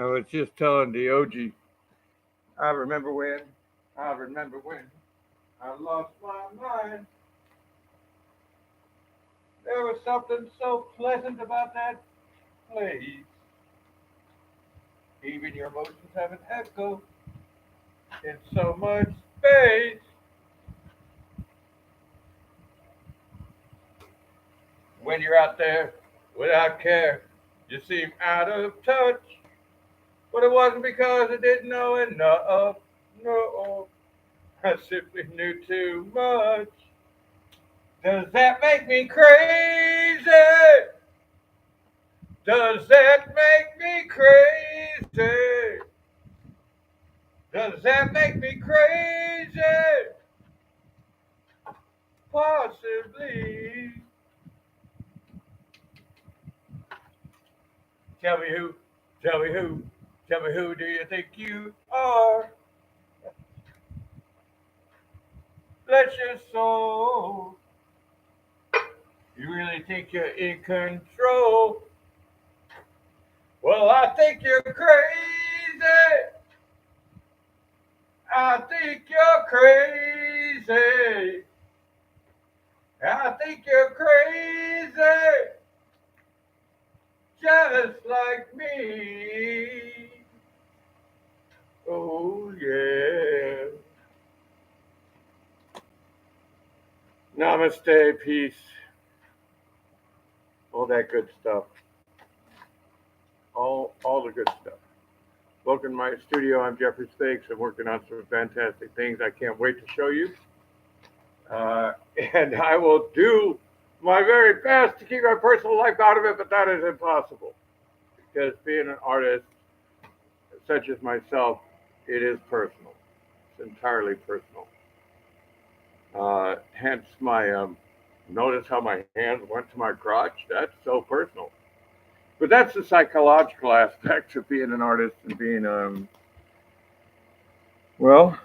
I was just telling Dee Ogee, I remember when, I lost my mind. There was something so pleasant about that place. Even your emotions have an echo in so much space. When you're out there without care, you seem out of touch. But it wasn't because I didn't know enough. No, I simply knew too much. Does that make me crazy? Does that make me crazy? Does that make me crazy? Possibly. Tell me who, tell me who, tell me who do you think you are? Bless your soul. You really think you're in control? Well, I think you're crazy. I think you're crazy. I think you're crazy. Just like me. Oh, yeah. Namaste, peace. All that good stuff. All the good stuff. Welcome to my studio. I'm Jeffrey Stakes. I'm working on some fantastic things I can't wait to show you. And I will do my very best to keep my personal life out of it, but that is impossible. Because being an artist, such as myself, it is personal. It's entirely personal. Hence my, notice how my hands went to my crotch? That's so personal. But that's the psychological aspect of being an artist and being, well,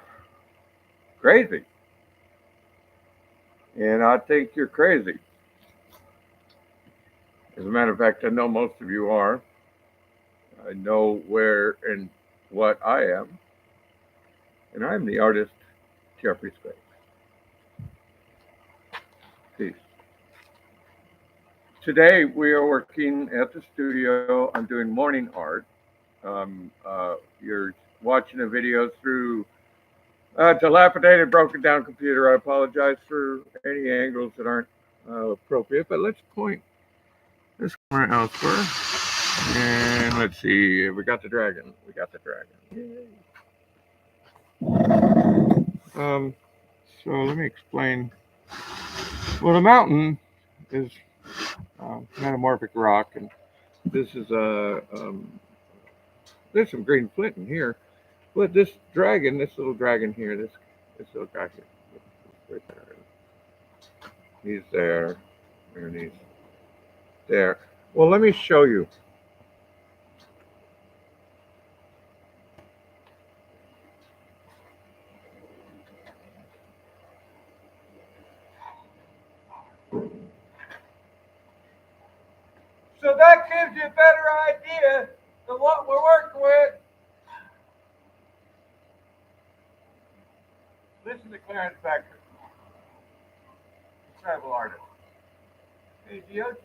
crazy. And I think you're crazy. As a matter of fact, I know most of you are. I know where and what I am. And I'm the artist, Jeffrey Space. Peace. Today we are working at the studio. I'm doing morning art. You're watching a video through a dilapidated, broken down computer. I apologize for any angles that aren't appropriate, but let's point this camera elsewhere. And let's see, we got the dragon. We got the dragon. So let me explain. Well, the mountain is metamorphic rock, and this is there's some green flint in here, but this dragon, this little dragon here, this little guy here, right there, he's there, and he's there. Well, let me show you. So that gives you a better idea of what we're working with. Listen to Clarence Becker, incredible artist. Hey, Dee Ogee,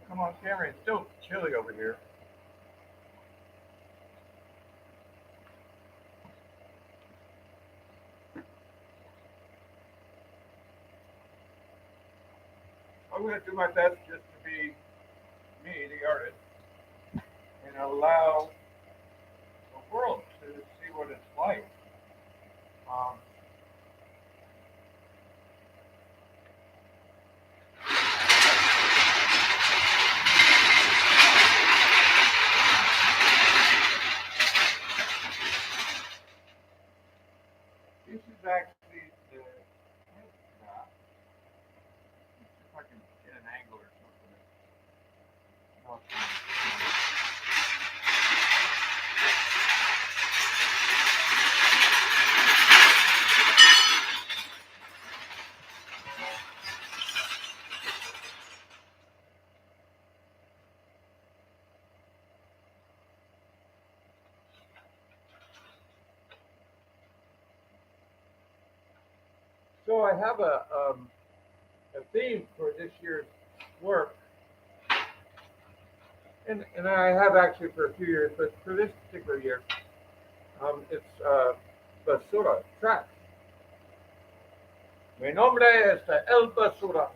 come on camera. It's still chilly over here. I'm going to do my best just to be me, the artist, and allow the world to see what it's like. Um, this is actually the headshot. Let's see if I can get an angle or something. No, So I have a theme for this year's work, and I have actually for a few years, but for this particular year, it's basura, trash. Mi nombre es el basura,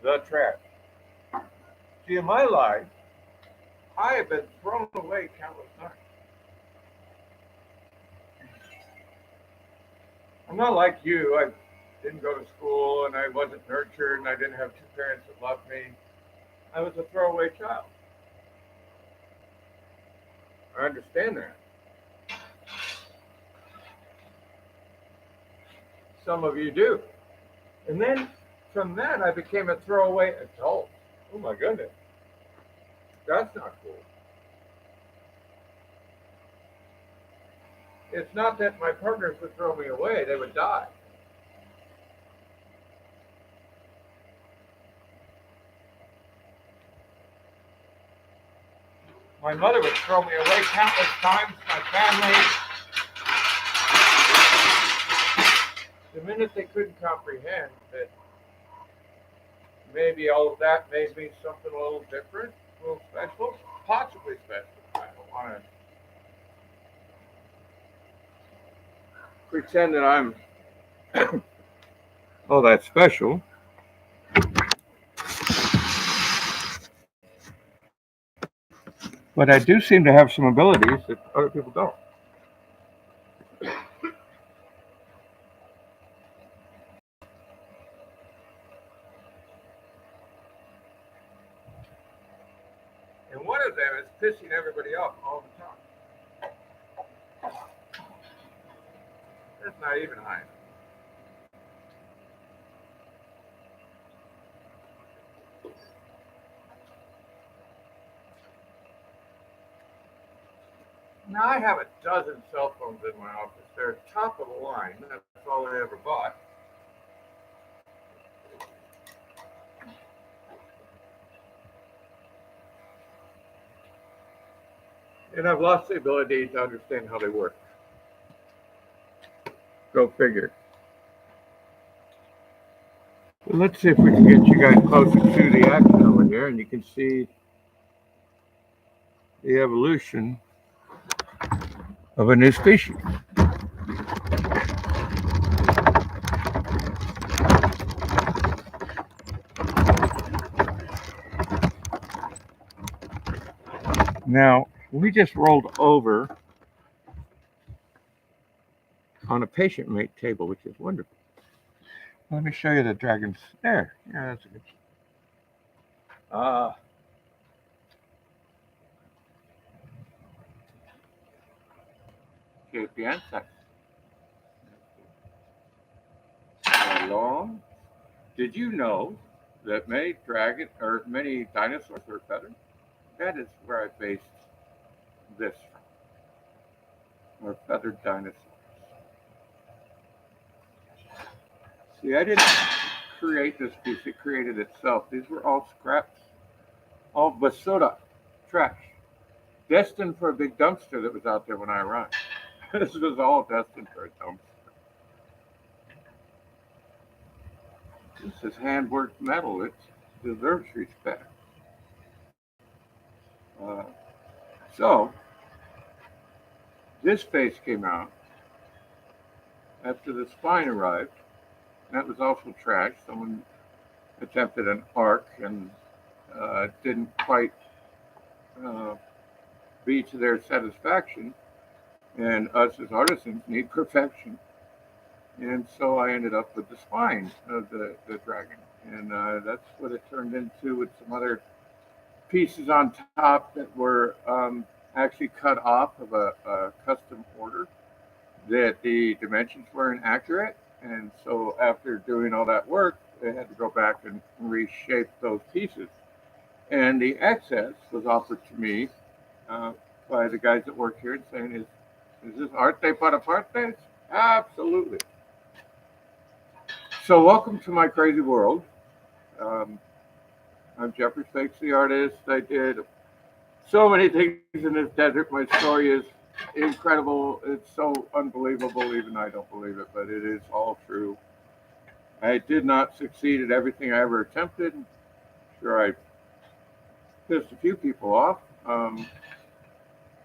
the trash. See, in my life, I have been thrown away countless times. I'm not like you. I didn't go to school, and I wasn't nurtured, and I didn't have two parents that loved me. I was a throwaway child. I understand that. Some of you do. And then from that, I became a throwaway adult. Oh my goodness. That's not cool. It's not that my partners would throw me away, they would die. My mother would throw me away countless times, my family. The minute they couldn't comprehend that maybe all of that made me something a little different, a little special, possibly special. I don't want to pretend that I'm all that special. But I do seem to have some abilities that other people don't. And one of them is pissing everybody off all the time. That's not even high. Now I have a dozen cell phones in my office. They're top of the line. That's all I ever bought. And I've lost the ability to understand how they work. Go figure. Well, let's see if we can get you guys closer to the action over here, and you can see the evolution of a new species. Now, we just rolled over on a patient mate table, which is wonderful. Let me show you the dragons. There. Yeah, that's a good. Que piensas? Hello? Did you know that many dinosaurs were feathered? That is where I based this from. Or feathered dinosaurs. See, I didn't create this piece, it created itself. These were all scraps, all basura, trash, destined for a big dumpster that was out there when I arrived. This was all destined for a dumpster. This is hand-worked metal. It deserves respect. So, this face came out after the spine arrived. That was also trash. Someone attempted an arc and didn't quite be to their satisfaction. And us as artisans need perfection. And so I ended up with the spine of the dragon. And that's what it turned into, with some other pieces on top that were actually cut off of a custom order, that the dimensions were inaccurate. And so after doing all that work, they had to go back and reshape those pieces. And the excess was offered to me by the guys that work here and saying, is this arte para partes? Absolutely. So welcome to my crazy world. I'm Jeffrey Fakes, the artist. I did so many things in this desert. My story is incredible. It's so unbelievable. Even I don't believe it, but it is all true. I did not succeed at everything I ever attempted. Sure, I pissed a few people off,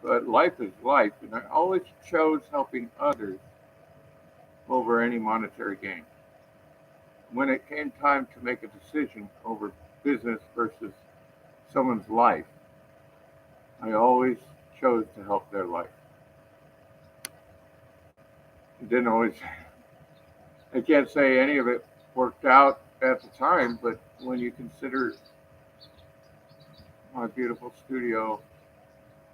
but life is life, and I always chose helping others over any monetary gain. When it came time to make a decision over business versus someone's life, I always chose to help their life. It didn't always, I can't say any of it worked out at the time, but when you consider my beautiful studio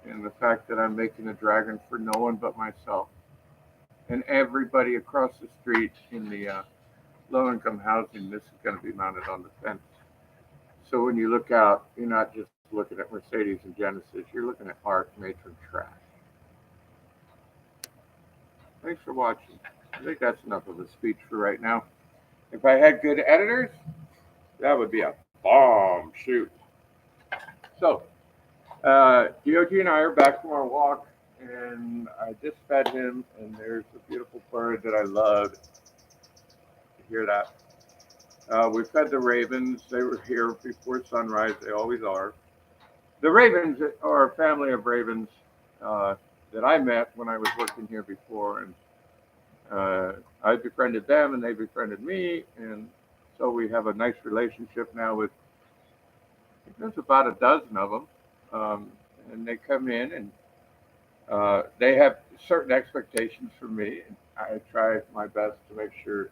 and the fact that I'm making a dragon for no one but myself and everybody across the street in the low income housing, this is going to be mounted on the fence. So when you look out, you're not just looking at Mercedes and Genesis, you're looking at art made from trash. Thanks for watching. I think that's enough of a speech for right now. If I had good editors, that would be a bomb shoot. So, Dee Ogee and I are back from our walk, and I just fed him, and there's a beautiful bird that I love. You hear that? We fed the ravens. They were here before sunrise. They always are. The ravens are a family of ravens that I met when I was working here before, and I befriended them, and they befriended me, and so we have a nice relationship now with. There's about a dozen of them, and they come in, and they have certain expectations from me, and I try my best to make sure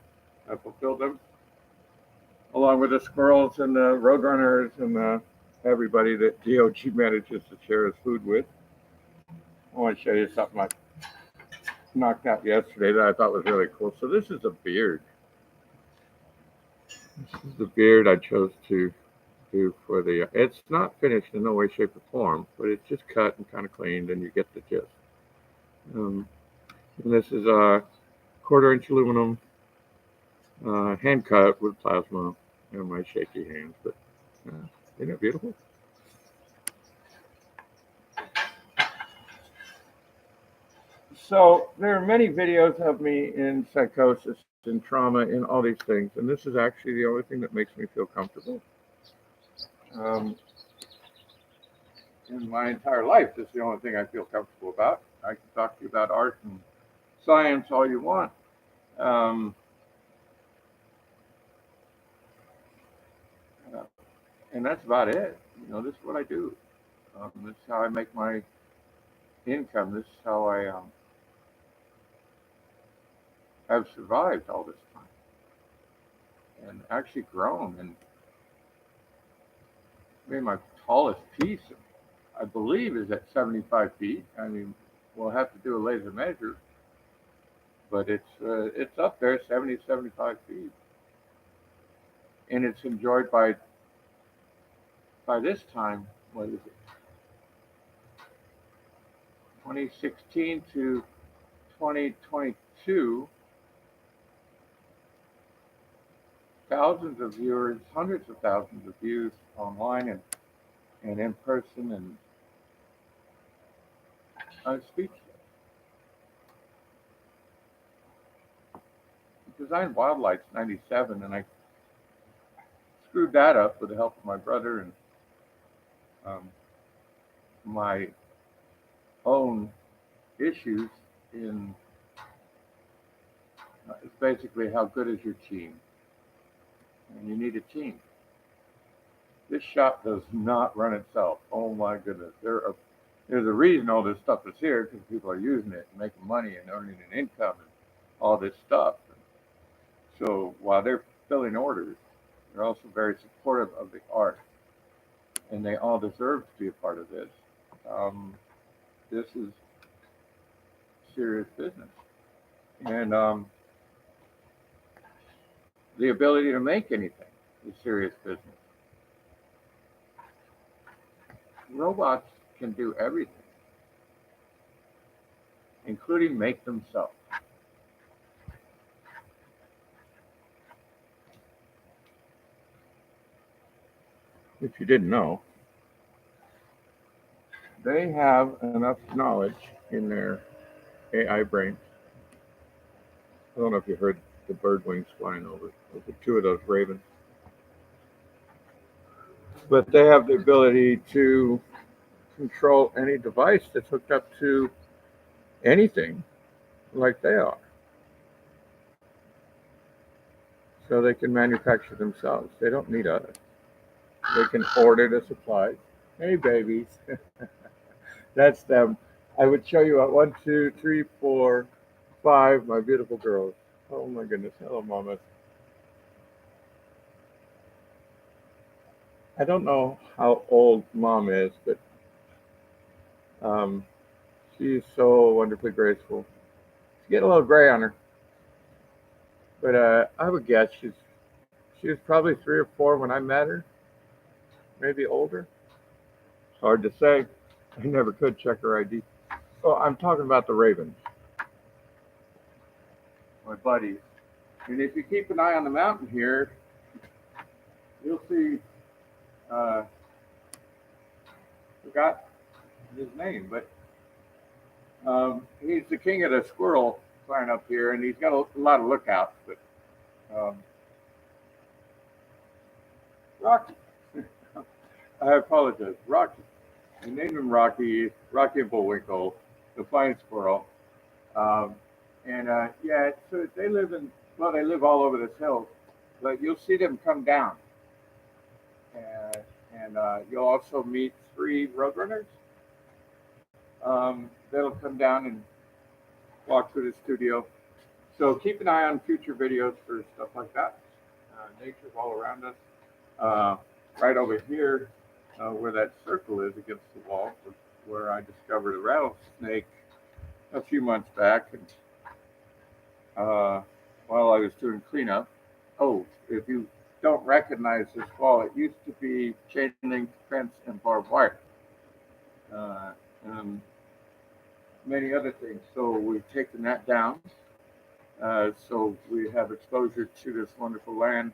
I fulfill them, along with the squirrels and the roadrunners and everybody that DOG manages to share his food with. I want to show you something I knocked out yesterday that I thought was really cool. So this is a beard. This is the beard I chose to do for the. It's not finished in no way, shape, or form, but it's just cut and kind of cleaned, and you get the gist. And this is a 1/4 inch aluminum, hand cut with plasma and my shaky hands. But isn't it beautiful? So there are many videos of me in psychosis and trauma and all these things, and this is actually the only thing that makes me feel comfortable. In my entire life, this is the only thing I feel comfortable about. I can talk to you about art and science all you want. And that's about it. This is what I do. This is how I make my income. This is how I have survived all this time and actually grown. And I mean, my tallest piece, I believe, is at 75 feet. I mean, we'll have to do a laser measure, but it's up there, 70, 75 feet. And it's enjoyed by this time, what is it? 2016 to 2022, thousands of viewers, hundreds of thousands of views online and in person, and I'm speechless. I designed Wildlights '97, and I screwed that up with the help of my brother and my own issues in it's basically how good is your team, and you need a team. This shop does not run itself. Oh my goodness, there's a reason all this stuff is here, because people are using it and making money and earning an income and all this stuff. So while they're filling orders, they're also very supportive of the art, and they all deserve to be a part of this. This is serious business, and the ability to make anything is serious business. Robots can do everything, including make themselves. If you didn't know, they have enough knowledge in their AI brain. I don't know if you heard the bird wings flying over two of those ravens, but they have the ability to control any device that's hooked up to anything like they are. So they can manufacture themselves. They don't need us. They can order the supplies. Hey, babies. That's them. I would show you at 1, 2, 3, 4, 5, my beautiful girls. Oh my goodness. Hello, mama. I don't know how old mom is, but she's so wonderfully graceful. She's getting a little gray on her, but I would guess she was probably 3 or 4 when I met her, maybe older. It's hard to say. I never could check her ID. Oh, I'm talking about the ravens, my buddies. And if you keep an eye on the mountain here, you'll see. Forgot his name, but he's the king of the squirrel sign up here, and he's got a lot of lookouts. But Rocky, I apologize, Rocky. We named him Rocky and Bullwinkle, the flying squirrel. Yeah, so they live all over this hill, but you'll see them come down. And you'll also meet 3 roadrunners. They'll come down and walk through the studio. So keep an eye on future videos for stuff like that. Nature's all around us. Right over here, where that circle is against the wall, where I discovered a rattlesnake a few months back. And while I was doing cleanup. Oh, if you don't recognize this wall, it used to be chain link fence and barbed wire. Many other things. So we've taken that down. So we have exposure to this wonderful land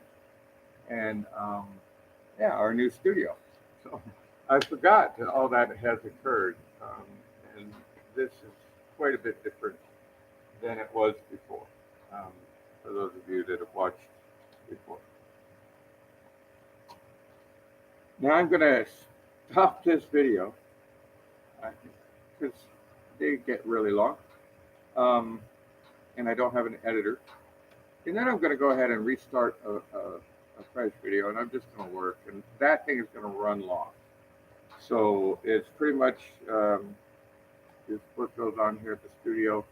and our new studio. So I forgot that all that has occurred. And this is quite a bit different than it was before, for those of you that have watched before. Now I'm going to stop this video because they get really long, and I don't have an editor. And then I'm going to go ahead and restart a fresh video, and I'm just going to work, and that thing is going to run long. So it's pretty much is what goes on here at the studio.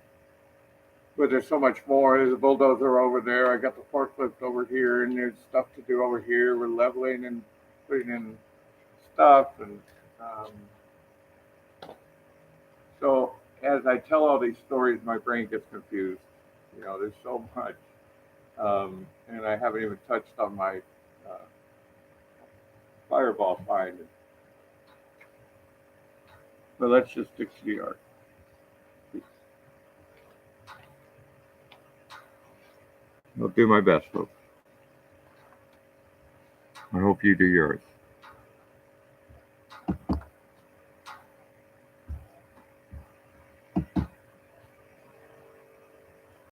But there's so much more. There's a bulldozer over there. I got the forklift over here, and there's stuff to do over here. We're leveling and putting in stuff, and so as I tell all these stories, my brain gets confused. You know, there's so much, and I haven't even touched on my fireball find. But let's just stick to the art. I'll do my best, folks. I hope you do yours.